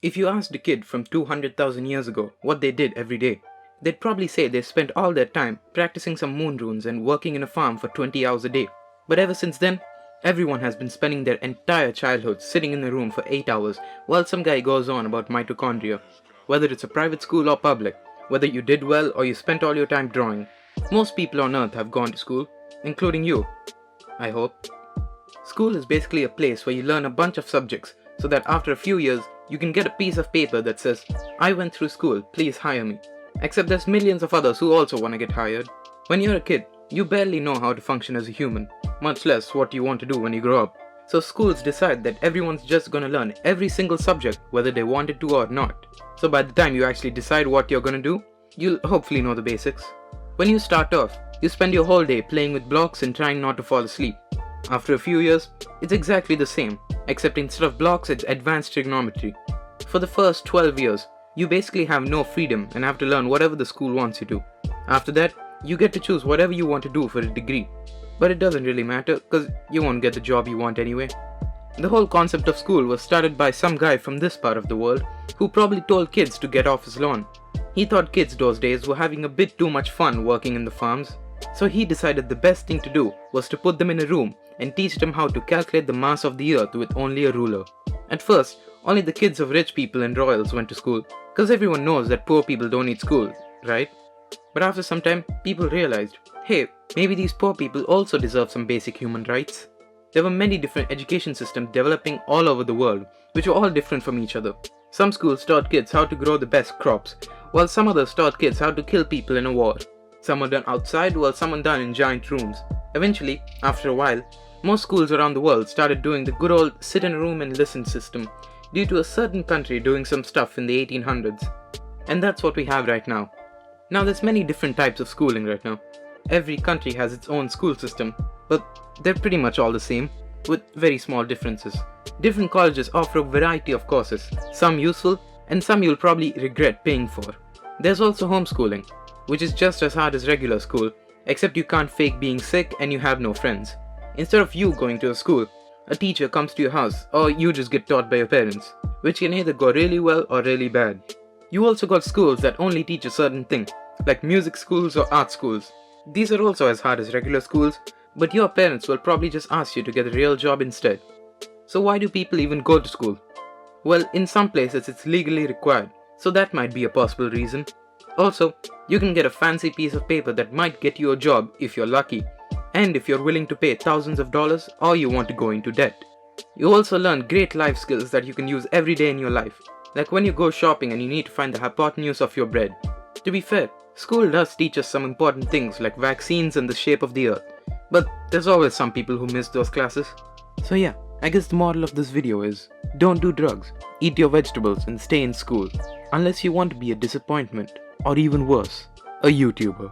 If you asked a kid from 200,000 years ago what they did every day, they'd probably say they spent all their time practicing some moon runes and working in a farm for 20 hours a day. But ever since then, everyone has been spending their entire childhood sitting in a room for 8 hours while some guy goes on about mitochondria. Whether it's a private school or public, whether you did well or you spent all your time drawing, most people on earth have gone to school, including you. I hope. School is basically a place where you learn a bunch of subjects so that after a few years, you can get a piece of paper that says, "I went through school, please hire me." Except there's millions of others who also want to get hired. When you're a kid, you barely know how to function as a human, much less what you want to do when you grow up. So schools decide that everyone's just gonna learn every single subject whether they wanted to or not. So by the time you actually decide what you're gonna do, you'll hopefully know the basics. When you start off, you spend your whole day playing with blocks and trying not to fall asleep. After a few years, it's exactly the same, except instead of blocks, it's advanced trigonometry. For the first 12 years, you basically have no freedom and have to learn whatever the school wants you to. After that, you get to choose whatever you want to do for a degree. But it doesn't really matter, because you won't get the job you want anyway. The whole concept of school was started by some guy from this part of the world who probably told kids to get off his lawn. He thought kids those days were having a bit too much fun working in the farms. So he decided the best thing to do was to put them in a room and teach them how to calculate the mass of the earth with only a ruler. At first, only the kids of rich people and royals went to school, because everyone knows that poor people don't need school, right? But after some time, people realized, hey, maybe these poor people also deserve some basic human rights. There were many different education systems developing all over the world, which were all different from each other. Some schools taught kids how to grow the best crops, while some others taught kids how to kill people in a war. Some were done outside, while some were done in giant rooms. Eventually, after a while, most schools around the world started doing the good old sit in a room and listen system, due to a certain country doing some stuff in the 1800s. And that's what we have right now. Now there's many different types of schooling right now. Every country has its own school system, but they're pretty much all the same, with very small differences. Different colleges offer a variety of courses, some useful and some you'll probably regret paying for. There's also homeschooling, which is just as hard as regular school, except you can't fake being sick and you have no friends. Instead of you going to a school, a teacher comes to your house or you just get taught by your parents, which can either go really well or really bad. You also got schools that only teach a certain thing, like music schools or art schools. These are also as hard as regular schools, but your parents will probably just ask you to get a real job instead. So why do people even go to school? Well, in some places it's legally required, so that might be a possible reason. Also, you can get a fancy piece of paper that might get you a job if you're lucky, and if you're willing to pay thousands of dollars or you want to go into debt. You also learn great life skills that you can use every day in your life, like when you go shopping and you need to find the hypotenuse of your bread. To be fair, school does teach us some important things like vaccines and the shape of the earth, but there's always some people who miss those classes. So yeah, I guess the moral of this video is, don't do drugs, eat your vegetables and stay in school, unless you want to be a disappointment, or even worse, a YouTuber.